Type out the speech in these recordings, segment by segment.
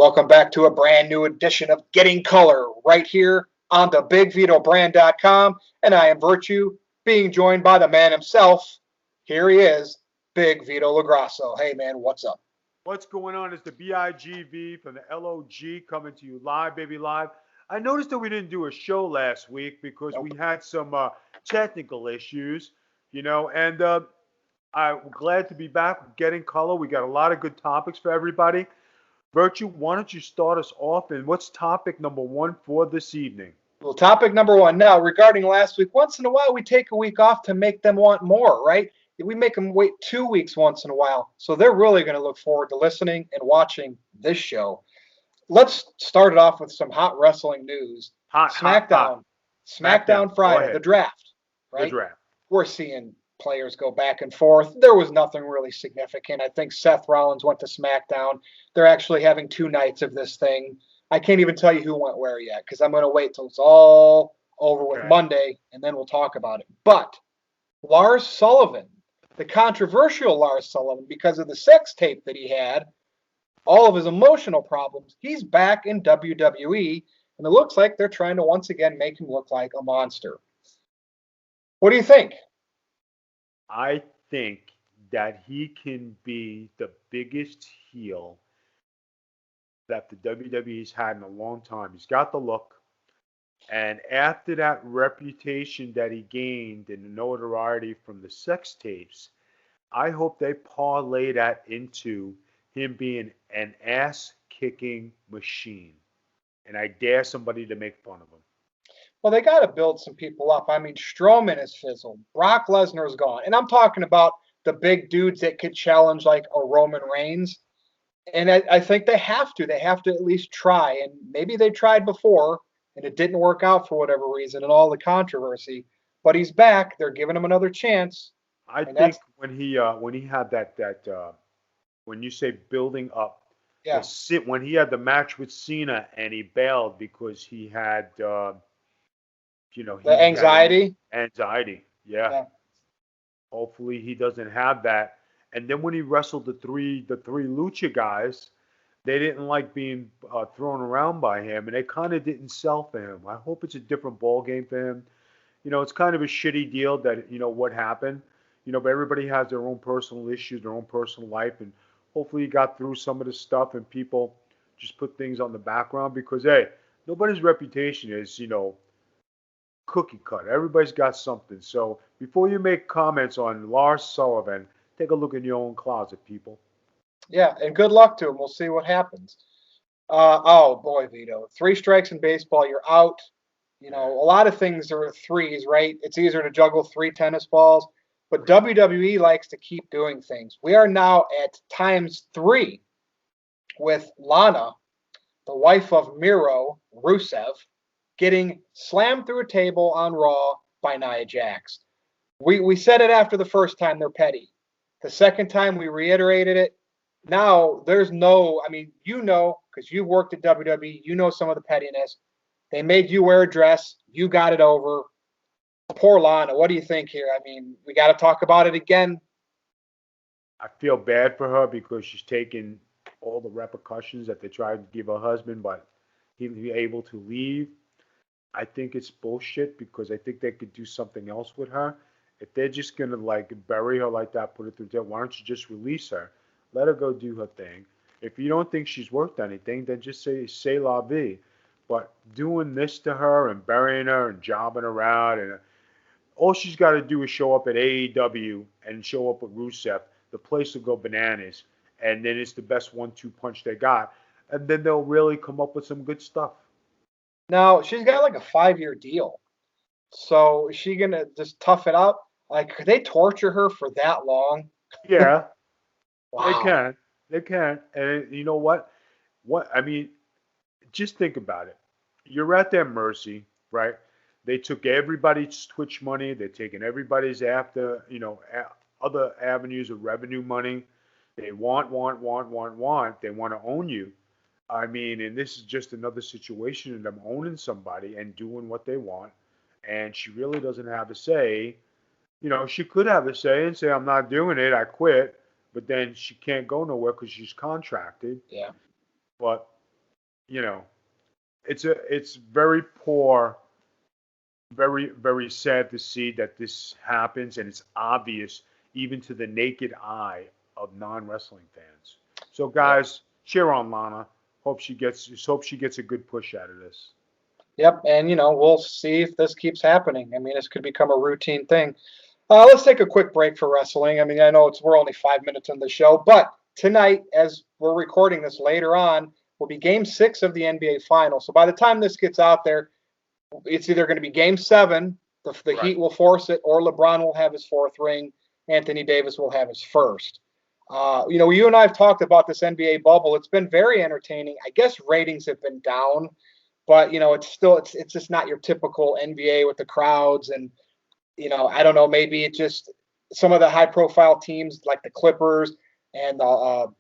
Welcome back to a brand new edition of Getting Color right here on the BigVitoBrand.com. And I am Virtue, being joined by the man himself. Here he is, Big Vito LaGrasso. Hey, man, what's up? What's going on? It's the BIGV from the LOG coming to you live, baby, live. I noticed that we didn't do a show last week because we had some technical issues, and I'm glad to be back with Getting Color. We got a lot of good topics for everybody. Virtue, why don't you start us off, and what's topic number one for this evening? Well, topic number one now, regarding last week, once in a while we take a week off to make them want more, right? We make them wait 2 weeks once in a while. So they're really going to look forward to listening and watching this show. Let's start it off with some hot wrestling news. SmackDown Friday, the draft, right? The draft. We're seeing players go back and forth. There was nothing really significant. I think Seth Rollins went to SmackDown. They're actually having 2 nights of this thing. I can't even tell you who went where yet because I'm going to wait till it's all over with Monday, and then we'll talk about it. But Lars Sullivan, the controversial Lars Sullivan, because of the sex tape that he had, all of his emotional problems, he's back in WWE, and it looks like they're trying to once again make him look like a monster. What do you think? I think that he can be the biggest heel that the WWE's had in a long time. He's got the look. And after that reputation that he gained and the notoriety from the sex tapes, I hope they parlay that into him being an ass-kicking machine. And I dare somebody to make fun of him. Well, they got to build some people up. I mean, Strowman is fizzled. Brock Lesnar's gone. And I'm talking about the big dudes that could challenge like a Roman Reigns. And I think they have to. They have to at least try. And maybe they tried before, and it didn't work out for whatever reason and all the controversy. But he's back. They're giving him another chance. I think when he had that when you say building up, yeah, when he had the match with Cena and he bailed because he had the anxiety. Anxiety, yeah. Hopefully he doesn't have that. And then when he wrestled the three Lucha guys, they didn't like being thrown around by him, and they kind of didn't sell for him. I hope it's a different ball game for him. It's kind of a shitty deal that what happened. But everybody has their own personal issues, their own personal life, and hopefully he got through some of the stuff and people just put things on the background because hey, nobody's reputation is cookie cut. Everybody's got something. So before you make comments on Lars Sullivan, take a look in your own closet, people. Yeah, and good luck to him. We'll see what happens. Oh boy, Vito, 3 strikes in baseball, you're out. A lot of things are threes, right? It's easier to juggle 3 tennis balls, but WWE likes to keep doing things. We are now at ×3 with Lana, the wife of Miro, Rusev, getting slammed through a table on Raw by Nia Jax. We said it after the first time, they're petty. The second time we reiterated it. Now there's because you've worked at WWE, you know some of the pettiness. They made you wear a dress. You got it over. Poor Lana. What do you think here? I mean, we got to talk about it again. I feel bad for her because she's taking all the repercussions that they tried to give her husband, but he was able to leave. I think it's bullshit because I think they could do something else with her. If they're just going to bury her like that, put her through jail, why don't you just release her? Let her go do her thing. If you don't think she's worth anything, then just say la vie. But doing this to her and burying her and jobbing her out, and all she's got to do is show up at AEW and show up with Rusev. The place will go bananas. And then it's the best 1-2 punch they got. And then they'll really come up with some good stuff. Now, she's got like a 5-year deal. So is she going to just tough it out? Could they torture her for that long? Yeah. Wow. They can. And you know what? Just think about it. You're at their mercy, right? They took everybody's Twitch money. They're taking everybody's other avenues of revenue money. They want. They want to own you. And this is just another situation of them owning somebody and doing what they want. And she really doesn't have a say. She could have a say and say, I'm not doing it, I quit. But then she can't go nowhere because she's contracted. Yeah. But you know, it's very poor, very very sad to see that this happens, and it's obvious even to the naked eye of non-wrestling fans. So Yep. guys, cheer on Lana. Hope she gets a good push out of this. Yep. And, we'll see if this keeps happening. I mean, this could become a routine thing. Let's take a quick break for wrestling. I mean, I know we're only 5 minutes in the show, but tonight, as we're recording this later on, will be Game 6 of the NBA Finals. So by the time this gets out there, it's either going to be Game 7, the Right. Heat will force it, or LeBron will have his fourth ring, Anthony Davis will have his first. You and I have talked about this NBA bubble. It's been very entertaining. I guess ratings have been down, but it's just not your typical NBA with the crowds. And I don't know, maybe it just some of the high profile teams like the Clippers and the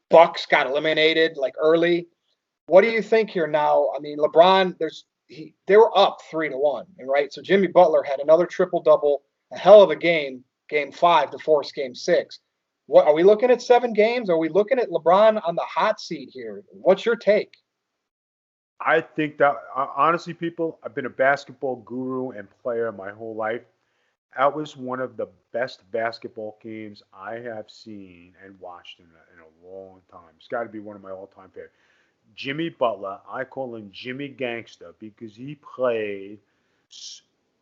Bucks got eliminated like early. What do you think here now? I mean, LeBron, they were up 3-1, right? So Jimmy Butler had another triple double, a hell of a game 5 to force game 6. What are we looking at 7 games? Are we looking at LeBron on the hot seat here? What's your take? I think that honestly, people, I've been a basketball guru and player my whole life. That was one of the best basketball games I have seen and watched in a long time. It's got to be one of my all-time favorites. Jimmy Butler, I call him Jimmy Gangster because he played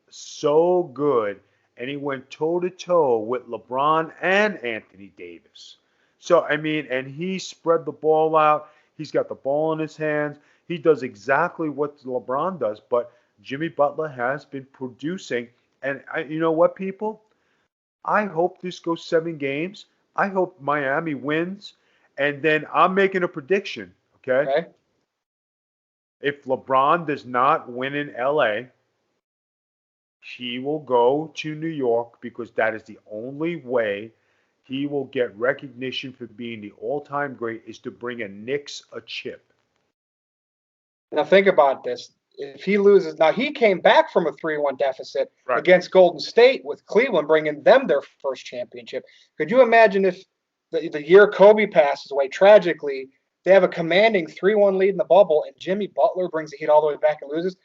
so good and he went toe to toe with LeBron and Anthony Davis. So, I mean, and he spread the ball out. He's got the ball in his hands. He does exactly what LeBron does, but Jimmy Butler has been producing. And you know what, people? I hope this goes 7 games. I hope Miami wins. And then I'm making a prediction, okay? Okay. If LeBron does not win in LA, he will go to New York because that is the only way he will get recognition for being the all-time great is to bring a Knicks a chip. Now think about this. If he loses, now he came back from a 3-1 deficit Right. against Golden State with Cleveland, bringing them their first championship. Could you imagine if the year Kobe passes away tragically, they have a commanding 3-1 lead in the bubble, and Jimmy Butler brings the Heat all the way back and loses?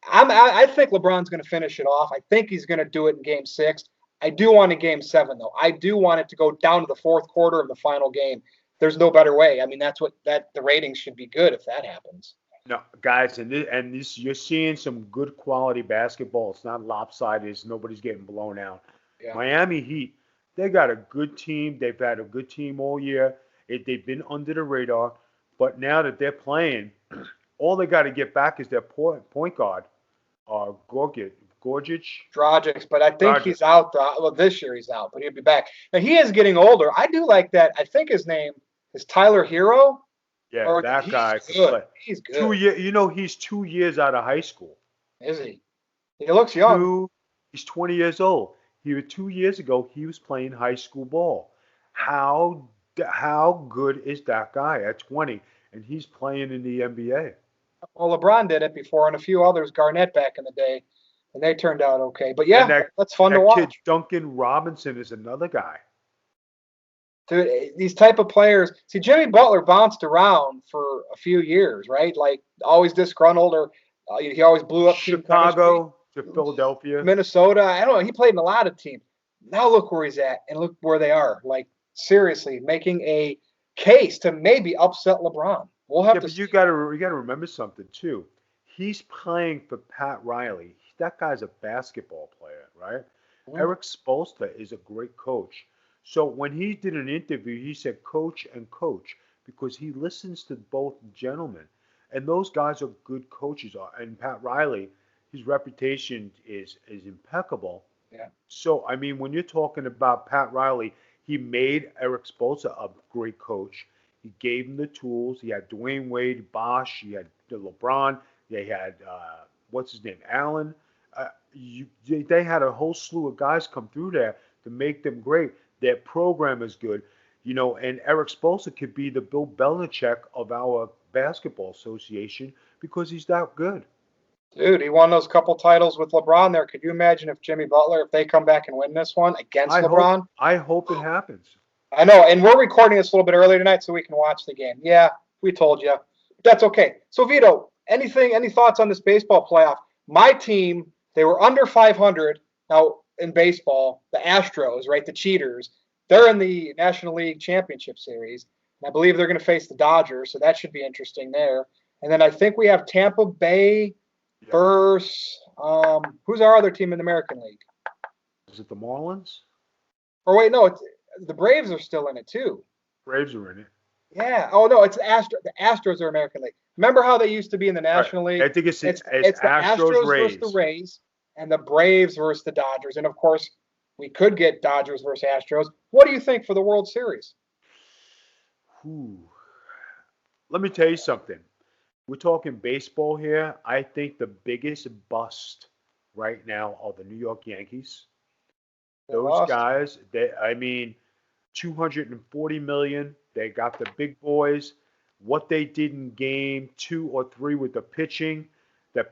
I think LeBron's going to finish it off. I think he's going to do it in Game 6. I do want a Game 7 though. I do want it to go down to the fourth quarter of the final game. There's no better way. I mean, that's the ratings should be good if that happens. No, guys, and this you're seeing some good quality basketball. It's not lopsided. Nobody's getting blown out. Yeah. Miami Heat, they got a good team. They've had a good team all year. They've been under the radar, but now that they're playing, all they got to get back is their point guard, Gorgic. Dragic, but I think Dragic. he's out. Well, this year he's out, but he'll be back. Now he is getting older. I do like that. I think his name is Tyler Hero. Yeah, that guy. Good. He's good. 2 years. You know, he's 2 years out of high school. Is he? He looks young. He's 20 years old. 2 years ago, he was playing high school ball. How good is that guy at 20? And he's playing in the NBA. Well, LeBron did it before, and a few others, Garnett back in the day, and they turned out okay. But yeah, that's fun to watch. Kid Duncan Robinson is another guy. Dude, these type of players. See, Jimmy Butler bounced around for a few years, right? Like always disgruntled, or he always blew up. Chicago to Philadelphia, Minnesota. I don't know. He played in a lot of teams. Now look where he's at, and look where they are. Like seriously, making a case to maybe upset LeBron. We'll have to. But you got to remember something too. He's playing for Pat Riley. That guy's a basketball player, right? Mm-hmm. Eric Spoelstra is a great coach. So when he did an interview, he said coach and coach because he listens to both gentlemen. And those guys are good coaches. And Pat Riley, his reputation is impeccable. Yeah. So, I mean, when you're talking about Pat Riley, he made Eric Spoelstra a great coach. He gave him the tools. He had Dwayne Wade, Bosh. He had LeBron. They had, what's his name, Allen. They had a whole slew of guys come through there to make them great. Their program is good, and Eric Spoelstra could be the Bill Belichick of our basketball association because he's that good. Dude, he won those couple titles with LeBron there. Could you imagine if Jimmy Butler, if they come back and win this one against LeBron? I hope it happens. I know, and we're recording this a little bit earlier tonight so we can watch the game. Yeah, we told you. That's okay. So Vito, any thoughts on this baseball playoff? My team, they were under 500. Now in baseball, the Astros, right, the cheaters, they're in the National League Championship Series. And I believe they're going to face the Dodgers, so that should be interesting there. And then I think we have Tampa Bay versus who's our other team in the American League? Is it the Marlins? Or wait, no, it's the Braves are still in it too. Braves are in it. Yeah. Oh no, it's the Astros. The Astros are American League. Remember how they used to be in the National League? I think it's the Astros versus the Rays and the Braves versus the Dodgers. And of course, we could get Dodgers versus Astros. What do you think for the World Series? Ooh. Let me tell you something. We're talking baseball here. I think the biggest bust right now are the New York Yankees. Those guys, I mean, 240 million. They got the big boys. What they did in game 2 or 3 with the pitching, the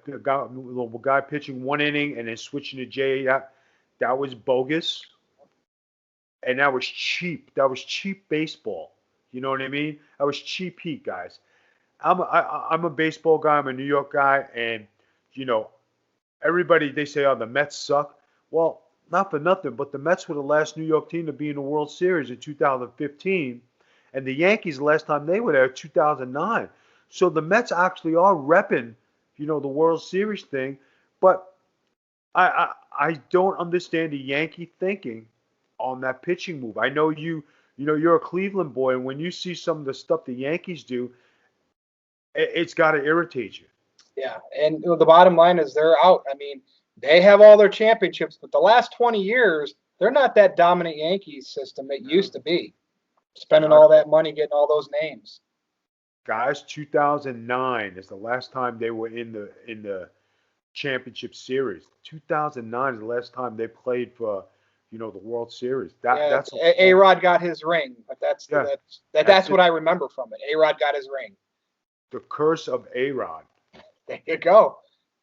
guy pitching 1 inning and then switching to J, that was bogus. And that was cheap. That was cheap baseball. You know what I mean? That was cheap heat, guys. I'm a baseball guy. I'm a New York guy. And, you know, everybody, they say, oh, the Mets suck. Well, not for nothing, but the Mets were the last New York team to be in the World Series in 2015. And the Yankees, the last time they were there, 2009. So the Mets actually are repping, you know, the World Series thing. But I don't understand the Yankee thinking on that pitching move. I know you're a Cleveland boy, and when you see some of the stuff the Yankees do, it's got to irritate you. Yeah, and the bottom line is they're out. I mean, they have all their championships, but the last 20 years, they're not that dominant Yankees system it used to be. Spending all that money, getting all those names. Guys, 2009 is the last time they were in the championship series. 2009 is the last time they played for, you know, the World Series. That's A-Rod got his ring, but that's what I remember from it. A-Rod got his ring. The curse of A-Rod. There you go.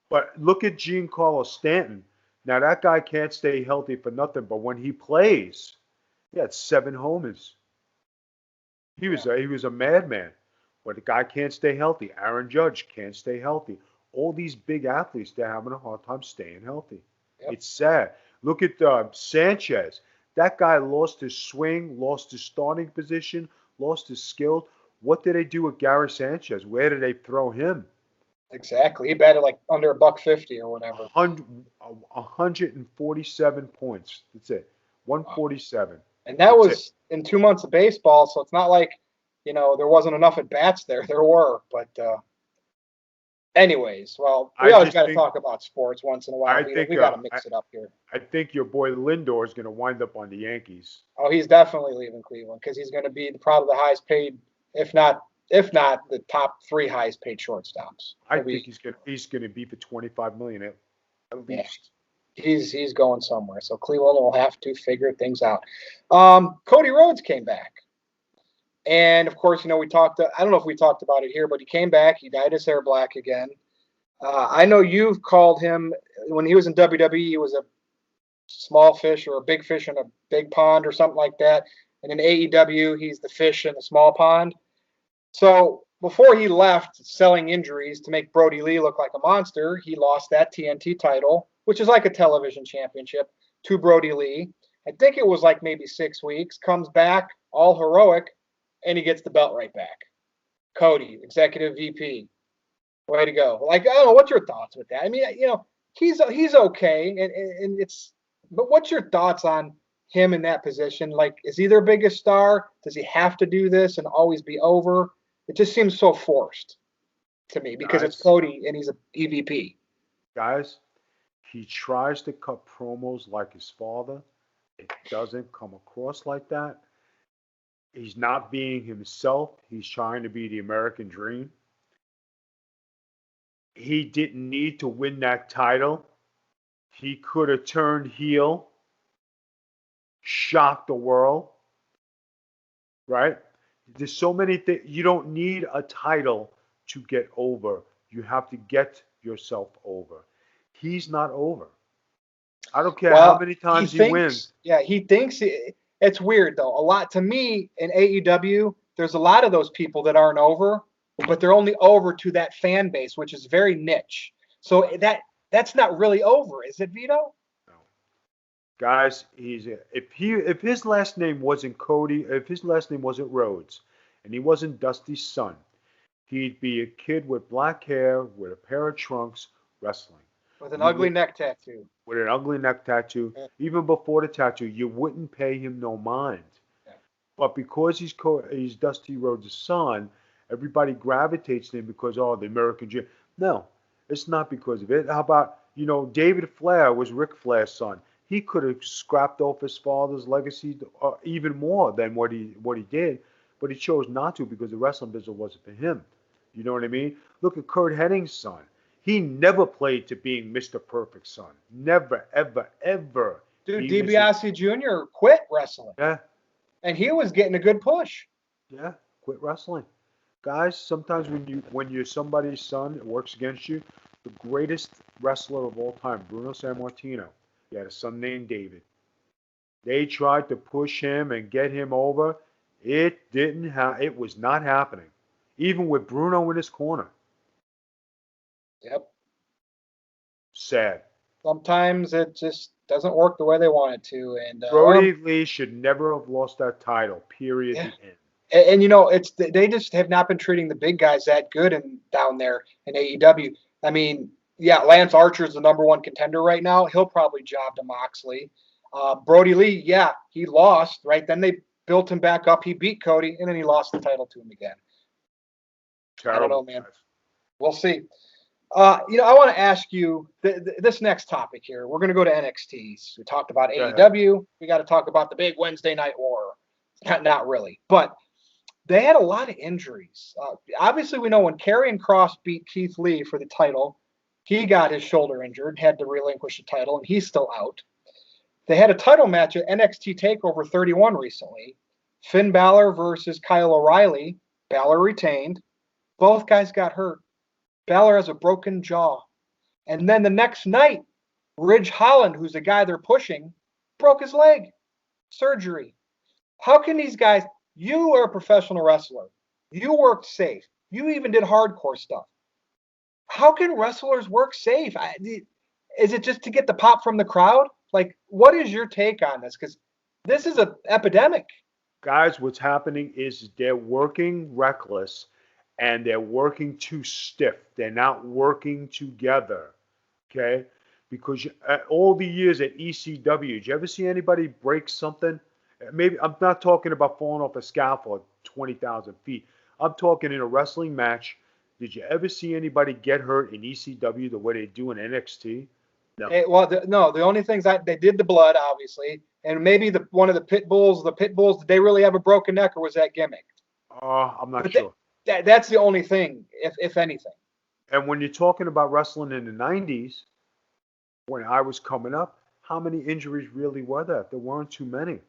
But look at Giancarlo Stanton. Now that guy can't stay healthy for nothing, but when he plays, he had 7 homers. He was a madman. But the guy can't stay healthy. Aaron Judge can't stay healthy. All these big athletes, they're having a hard time staying healthy. Yep. It's sad. Look at Sanchez. That guy lost his swing, lost his starting position, lost his skill. What did they do with Gary Sanchez? Where did they throw him? Exactly. He batted like under $150 or whatever. 147 points. That's it. 147. And that was in 2 months of baseball, so it's not like, you know, there wasn't enough at bats there. There were, but anyways, well, we always got to talk about sports once in a while. We got to mix it up here. I think your boy Lindor is going to wind up on the Yankees. Oh, he's definitely leaving Cleveland because he's going to be probably the highest paid, if not the top 3 highest paid shortstops. I think he's going to be for $25 million at least. He's going somewhere. So Cleveland will have to figure things out. Cody Rhodes came back. And, of course, you know, I don't know if we talked about it here, but he came back. He dyed his hair black again. I know you've called him, when he was in WWE, he was a small fish or a big fish in a big pond or something like that. And in AEW, he's the fish in a small pond. So before he left selling injuries to make Brody Lee look like a monster, he lost that TNT title, which is like a television championship, to Brody Lee. I think it was like maybe 6 weeks, comes back all heroic, and he gets the belt right back. Cody, executive VP. Way to go. Like, I don't know, what's your thoughts with that? I mean, you know, he's okay, and but what's your thoughts on him in that position? Like, is he their biggest star? Does he have to do this and always be over? It just seems so forced to me because it's Cody and he's a EVP. Guys, he tries to cut promos like his father. It doesn't come across like that. He's not being himself. He's trying to be the American dream. He didn't need to win that title. He could have turned heel, shocked the world, right? There's so many things. You don't need a title to get over. You have to get yourself over. He's not over. I don't care how many times he wins. Yeah, he thinks it's weird though. A lot to me in AEW, there's a lot of those people that aren't over, but they're only over to that fan base, which is very niche. So that's not really over, is it, Vito? No. Guys, if his last name wasn't Cody, if his last name wasn't Rhodes, and he wasn't Dusty's son, he'd be a kid with black hair, with a pair of trunks, wrestling. With an You ugly would, neck tattoo. with an ugly neck tattoo. Yeah. Even before the tattoo, you wouldn't pay him no mind. Yeah. But because he's Dusty Rhodes' son, everybody gravitates to him because, oh, the American Dream. No, it's not because of it. How about, David Flair was Ric Flair's son. He could have scrapped off his father's legacy even more than what he did, but he chose not to because the wrestling business wasn't for him. You know what I mean? Look at Kurt Hennig's son. He never played to being Mr. Perfect's son. Never, ever, ever. Dude, DiBiase Jr. quit wrestling. Yeah. And he was getting a good push. Yeah, quit wrestling. Guys, sometimes when you're somebody's son, it works against you. The greatest wrestler of all time, Bruno Sammartino, he had a son named David. They tried to push him and get him over. It was not happening. Even with Bruno in his corner. Yep. Sad. Sometimes it just doesn't work the way they want it to. And Brody Lee should never have lost that title. Period. Yeah. The end. And they just have not been treating the big guys that good down there in AEW. I mean, yeah, Lance Archer is the number one contender right now. He'll probably job to Moxley. Brody Lee, yeah, he lost, right? Then they built him back up. He beat Cody, and then he lost the title to him again. Terrible. I don't know, man. We'll see. I want to ask you this next topic here. We're going to go to NXT. We talked about AEW. We got to talk about the big Wednesday Night War. Not really, but they had a lot of injuries. Obviously, we know when Karrion Kross beat Keith Lee for the title, he got his shoulder injured, had to relinquish the title, and he's still out. They had a title match at NXT TakeOver 31 recently. Finn Balor versus Kyle O'Reilly. Balor retained. Both guys got hurt. Balor has a broken jaw. And then the next night, Ridge Holland, who's the guy they're pushing, broke his leg. Surgery. How can these guys, you are a professional wrestler. You worked safe. You even did hardcore stuff. How can wrestlers work safe? Is it just to get the pop from the crowd? Like, what is your take on this? Because this is an epidemic. Guys, what's happening is they're working reckless and they're working too stiff. They're not working together, okay? Because all the years at ECW, did you ever see anybody break something? Maybe I'm not talking about falling off a scaffold 20,000 feet. I'm talking in a wrestling match. Did you ever see anybody get hurt in ECW the way they do in NXT? No. No. The only things they did the blood, obviously, and maybe one of the pit bulls. Did they really have a broken neck, or was that gimmick? I'm not sure. That's the only thing, if anything. And when you're talking about wrestling in the 90s, when I was coming up, how many injuries really were there? There weren't too many.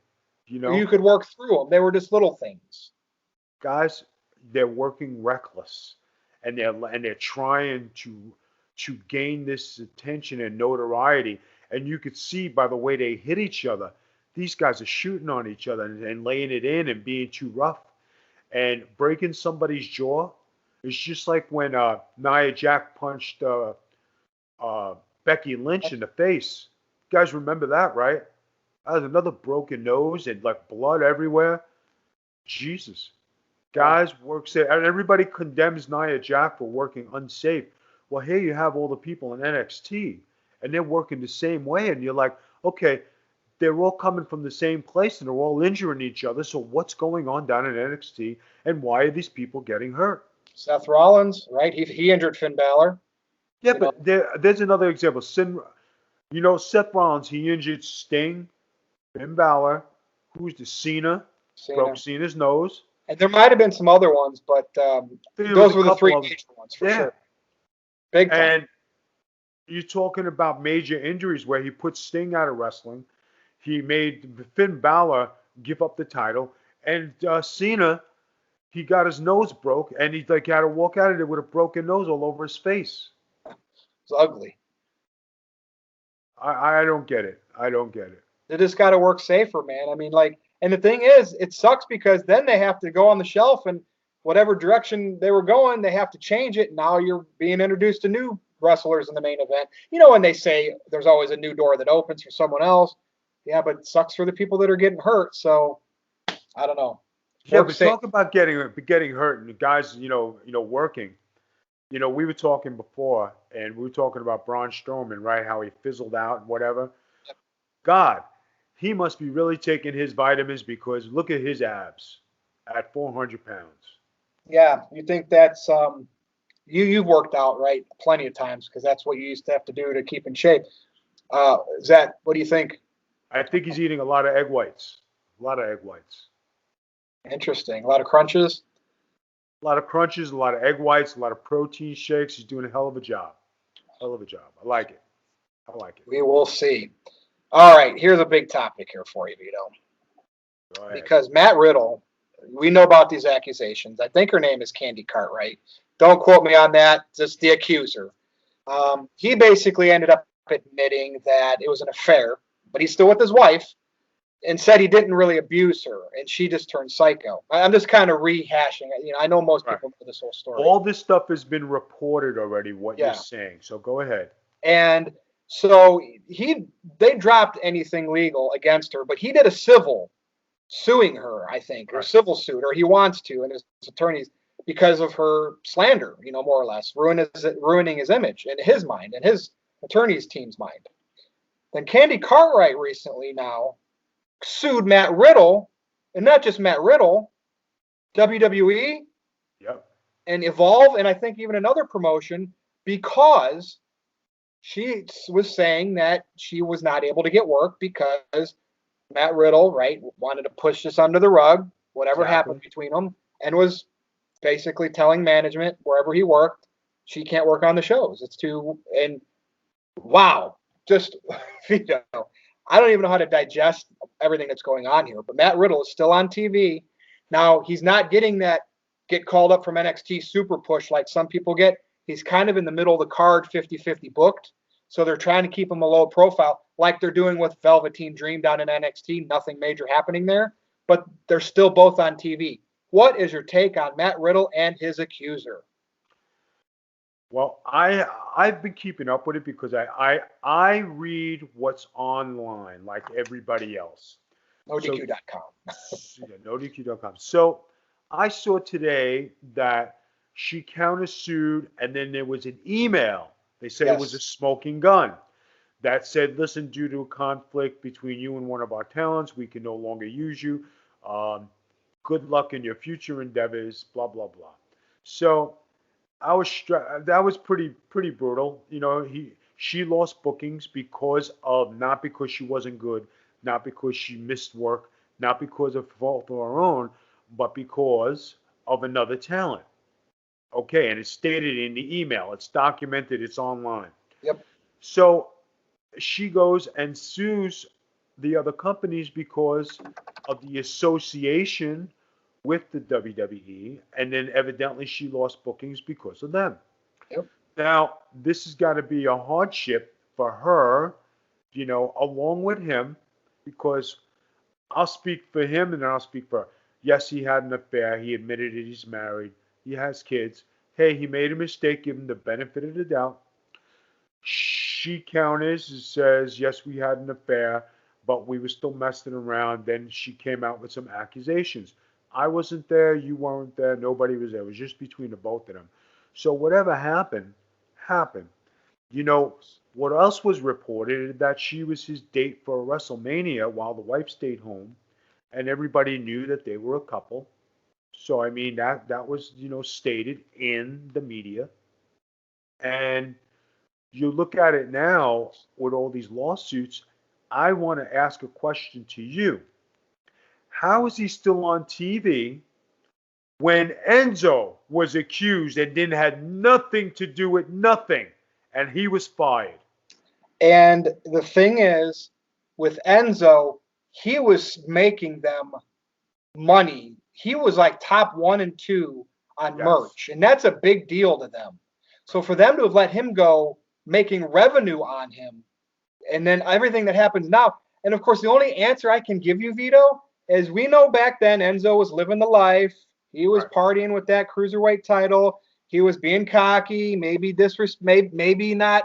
You could work through them. They were just little things. Guys, they're working reckless, and they're trying to gain this attention and notoriety. And you could see by the way they hit each other, these guys are shooting on each other and laying it in and being too rough. And breaking somebody's jaw is just like when Nia Jax punched Becky Lynch in the face. You guys remember that, right? That was another broken nose and like blood everywhere. Jesus. Guys work safe. And everybody condemns Nia Jax for working unsafe. Well, here you have all the people in NXT, and they're working the same way. And you're like, okay, they're all coming from the same place, and they're all injuring each other. So what's going on down in NXT, and why are these people getting hurt? Seth Rollins, right? He injured Finn Balor. Yeah, but there's another example. Seth Rollins, he injured Sting, Finn Balor, who's the Cena, broke Cena's nose. And there might have been some other ones, but those were the three major ones for sure. Big time. And you're talking about major injuries where he put Sting out of wrestling. He made Finn Balor give up the title. And Cena, he got his nose broke, and he had to walk out of there with a broken nose all over his face. It's ugly. I don't get it. I don't get it. They just got to work safer, man. I mean, and the thing is, it sucks because then they have to go on the shelf and whatever direction they were going, they have to change it. Now you're being introduced to new wrestlers in the main event. You know, when they say there's always a new door that opens for someone else. Yeah, but it sucks for the people that are getting hurt. So I don't know. Yeah, Work but safe. talk about getting hurt and the guys, working. We were talking before, and we were talking about Braun Strowman, right? How he fizzled out and whatever. God, he must be really taking his vitamins because look at his abs at 400 pounds. Yeah, you think that's you've worked out right plenty of times because that's what you used to have to do to keep in shape. Is that what do you think? I think he's eating a lot of egg whites. A lot of egg whites. Interesting. A lot of crunches. A lot of crunches, a lot of egg whites, a lot of protein shakes. He's doing a hell of a job. Hell of a job. I like it. I like it. We will see. All right, here's a big topic here for you, Vito. Go ahead. Because Matt Riddle, we know about these accusations. I think her name is Candy Cartwright. Don't quote me on that. Just the accuser. He basically ended up admitting that it was an affair, but he's still with his wife, and said he didn't really abuse her, and she just turned psycho. I'm just kind of rehashing it. You know, I know most Right. people know this whole story. All this stuff has been reported already, what Yeah. you're saying. So go ahead. And so they dropped anything legal against her, but he did a civil suing her, I think, or Right. civil suit, or he wants to, and his attorneys, because of her slander, you know, more or less, ruining his image in his mind and his attorney's team's mind. Then Candy Cartwright recently now sued Matt Riddle, and not just Matt Riddle, WWE Yep. and Evolve, and I think even another promotion, because she was saying that she was not able to get work because Matt Riddle, right, wanted to push this under the rug, whatever Exactly. happened between them, and was basically telling management wherever he worked, she can't work on the shows. It's too, and wow, just, you know, I don't even know how to digest everything that's going on here, but Matt Riddle is still on TV. Now, he's not getting that get called up from NXT super push like some people get. He's kind of in the middle of the card, 50-50 booked. So they're trying to keep him a low profile, like they're doing with Velveteen Dream down in NXT. Nothing major happening there, but they're still both on TV. What is your take on Matt Riddle and his accuser? Well, I've been keeping up with it because I read what's online like everybody else. NoDQ.com. Yeah, NoDQ.com. So I saw today that she countersued, and then there was an email. They said it was a Yes. smoking gun that said, "Listen, due to a conflict between you and one of our talents, we can no longer use you. Um, Good luck in your future endeavors." Blah blah blah. So that was pretty brutal. She lost bookings because of not because she wasn't good, not because she missed work, not because of fault of her own, but because of another talent. Okay, and it's stated in the email. It's documented. It's online. Yep. So she goes and sues the other companies because of the association with the WWE, and then evidently she lost bookings because of them. Yep. Now, this has got to be a hardship for her, along with him, because I'll speak for him and then I'll speak for her. Yes, he had an affair. He admitted it. He's married. He has kids. Hey, he made a mistake. Give him the benefit of the doubt. She counters and says, yes, we had an affair, but we were still messing around. Then she came out with some accusations. I wasn't there. You weren't there. Nobody was there. It was just between the both of them. So whatever happened, happened. What else was reported? That she was his date for WrestleMania while the wife stayed home, and everybody knew that they were a couple. So I mean that was stated in the media, and you look at it now with all these lawsuits. I want to ask a question to you. How is he still on TV when Enzo was accused and didn't had nothing to do with nothing, and he was fired? And the thing is, with Enzo, he was making them money. He was like top 1 and 2 on Yes. merch, and that's a big deal to them. So for them to have let him go, making revenue on him, and then everything that happens now, and of course the only answer I can give you, Vito, is we know back then Enzo was living the life. He was Right. partying with that cruiserweight title. He was being cocky, maybe not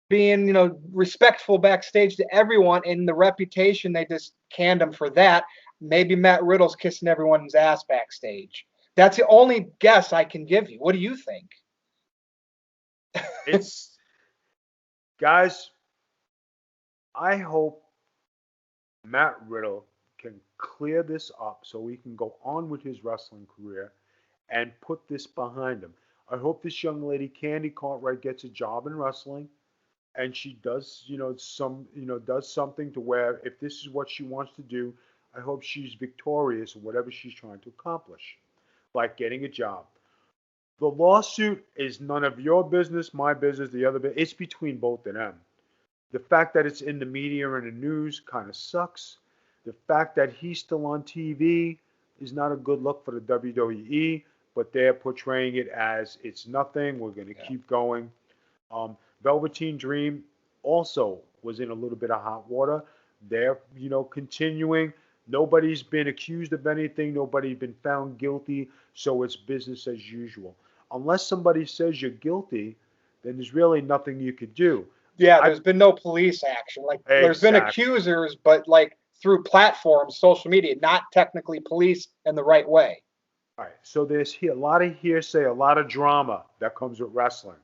being, respectful backstage to everyone. And the reputation, they just canned him for that. Maybe Matt Riddle's kissing everyone's ass backstage. That's the only guess I can give you. What do you think? It's guys. I hope Matt Riddle can clear this up so he can go on with his wrestling career and put this behind him. I hope this young lady Candy Cartwright gets a job in wrestling and she does, does something to where if this is what she wants to do, I hope she's victorious in whatever she's trying to accomplish, like getting a job. The lawsuit is none of your business, my business, the other business. It's between both of them. The fact that it's in the media and the news kind of sucks. The fact that he's still on TV is not a good look for the WWE, but they're portraying it as it's nothing. We're going to keep going. Velveteen Dream also was in a little bit of hot water. They're, continuing. Nobody's been accused of anything. Nobody's been found guilty. So it's business as usual. Unless somebody says you're guilty, then there's really nothing you could do. Yeah, there's been no police action. Like there's been Exactly. accusers, but like through platforms, social media, not technically police in the right way. All right. So there's a lot of hearsay, a lot of drama that comes with wrestling.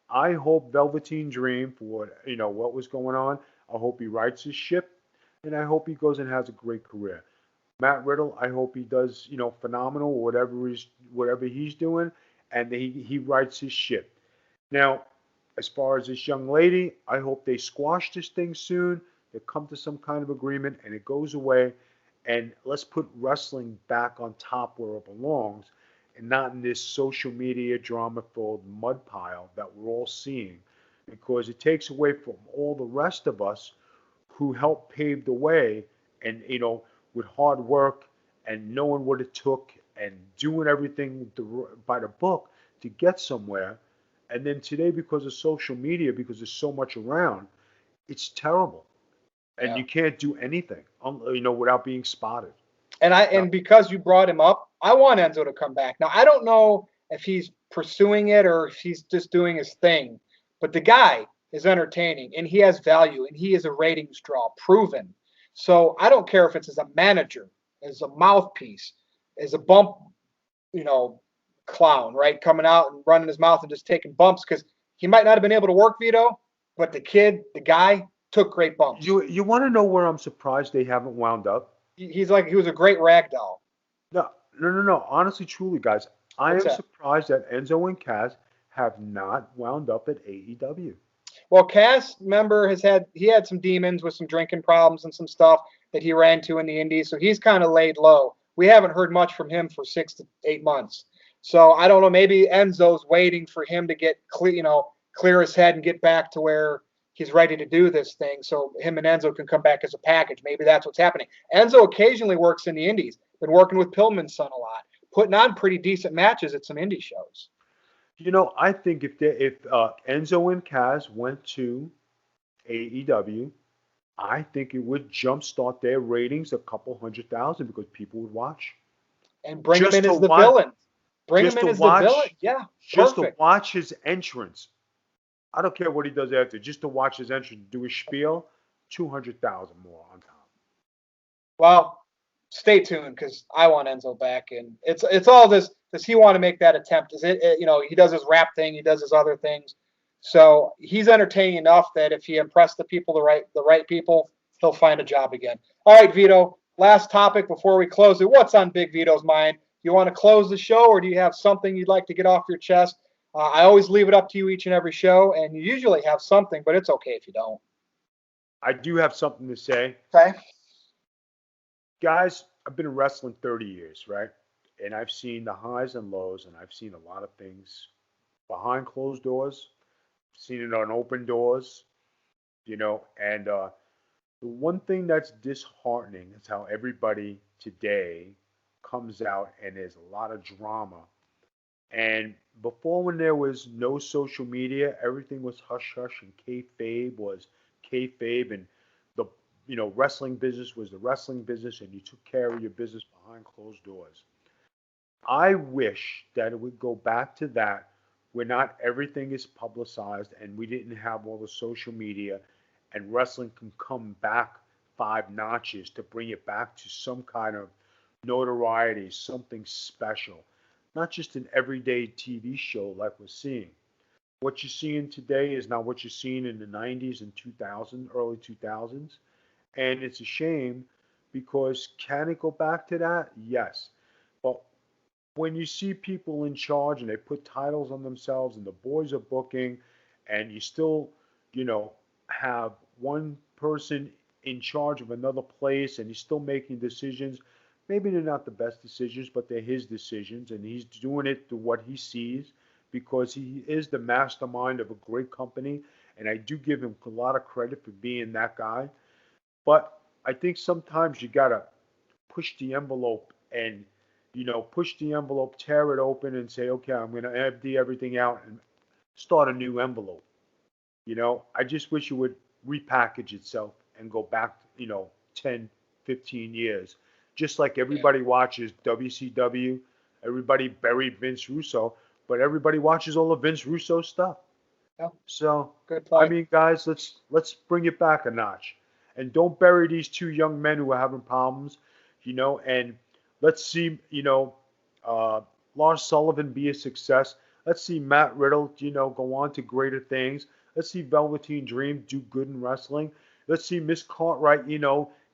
I hope Velveteen Dream for what was going on. I hope he rights his ship, and I hope he goes and has a great career. Matt Riddle, I hope he does phenomenal whatever he's doing, and he rights his ship. Now, as far as this young lady, I hope they squash this thing soon. They come to some kind of agreement, and it goes away. And let's put wrestling back on top where it belongs, and not in this social media drama-filled mud pile that we're all seeing, because it takes away from all the rest of us who helped pave the way, and with hard work and knowing what it took and doing everything by the book to get somewhere. And then today, because of social media, because there's so much around, it's terrible, and Yeah. you can't do anything, without being spotted. No. And because you brought him up, I want Enzo to come back. Now I don't know if he's pursuing it or if he's just doing his thing, but the guy is entertaining and he has value and he is a ratings draw, proven. So I don't care if it's as a manager, as a mouthpiece, as a bump, you know, clown, right? Coming out and running his mouth and just taking bumps because he might not have been able to work Vito, but the guy took great bumps. You want to know where I'm surprised they haven't wound up? He was a great rag doll. No, no, no, no. Honestly, truly, guys, I What's am that? surprised that Enzo and Kaz have not wound up at AEW. Well, Cass, remember, he had some demons with some drinking problems and some stuff that he ran to in the Indies, so he's kind of laid low. We haven't heard much from him for 6 to 8 months. So I don't know. Maybe Enzo's waiting for him to get clear, clear his head and get back to where he's ready to do this thing, so him and Enzo can come back as a package. Maybe that's what's happening. Enzo occasionally works in the Indies. Been working with Pillman's son a lot, putting on pretty decent matches at some indie shows. I think if Enzo and Kaz went to AEW, I think it would jumpstart their ratings a couple 100,000 because people would watch And bring him just in to as the watch, villain. Bring him just in to as the villain. watch, Yeah, just to perfect. watch his entrance. I don't care what he does after, just to watch his entrance, do his spiel, 200,000 more on top. Well, stay tuned because I want Enzo back, and it's all this. Does he want to make that attempt? Is it, he does his rap thing, he does his other things, so he's entertaining enough that if he impressed the right people, he'll find a job again. All right, Vito. Last topic before we close it. What's on Big Vito's mind? You want to close the show, or do you have something you'd like to get off your chest? I always leave it up to you each and every show, and you usually have something, but it's okay if you don't. I do have something to say. Okay. Guys, I've been in wrestling 30 years, right? And I've seen the highs and lows, and I've seen a lot of things behind closed doors, seen it on open doors, and the one thing that's disheartening is how everybody today comes out and there's a lot of drama. And before, when there was no social media, everything was hush hush, and kayfabe was kayfabe, and the wrestling business was the wrestling business, and you took care of your business behind closed doors. I wish that it would go back to that, where not everything is publicized and we didn't have all the social media, and wrestling can come back 5 notches to bring it back to some kind of notoriety, something special, not just an everyday TV show like we're seeing. What you're seeing today is not what you're seeing in the 90s and 2000, early 2000s. And it's a shame because can it go back to that? Yes. But when you see people in charge and they put titles on themselves and the boys are booking and you still, you know, have one person in charge of another place and he's still making decisions, maybe they're not the best decisions, but they're his decisions and he's doing it to what he sees because he is the mastermind of a great company. And I do give him a lot of credit for being that guy. But I think sometimes you gotta push the envelope and push the envelope, tear it open, and say, okay, I'm gonna empty everything out and start a new envelope. I just wish it would repackage itself and go back, 10, 15 years. Just like Yeah. everybody watches WCW, everybody buried Vince Russo, but everybody watches all of Vince Russo stuff. Yeah. So, Good I point. mean, guys, let's bring it back a notch, and don't bury these two young men who are having problems, and let's see, uh, Lars Sullivan be a success. Let's see Matt Riddle, go on to greater things. Let's see Velveteen Dream do good in wrestling. Let's see Miss Cartwright,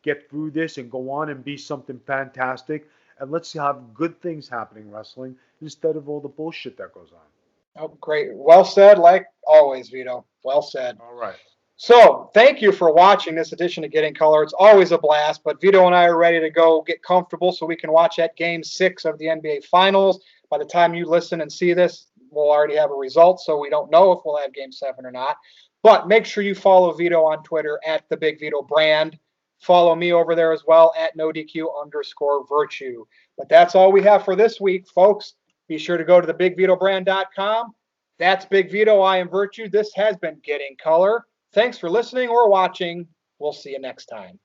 get through this and go on and be something fantastic. And let's have good things happening in wrestling instead of all the bullshit that goes on. Oh, great. Well said, like always, Vito. Well said. All right. So, thank you for watching this edition of Getting Color. It's always a blast, but Vito and I are ready to go get comfortable so we can watch that Game 6 of the NBA Finals. By the time you listen and see this, we'll already have a result, so we don't know if we'll have Game 7 or not. But make sure you follow Vito on Twitter at the Big Vito Brand. Follow me over there as well at NoDQ_Virtue. But that's all we have for this week, folks. Be sure to go to thebigvitobrand.com. That's Big Vito. I am Virtue. This has been Getting Color. Thanks for listening or watching. We'll see you next time.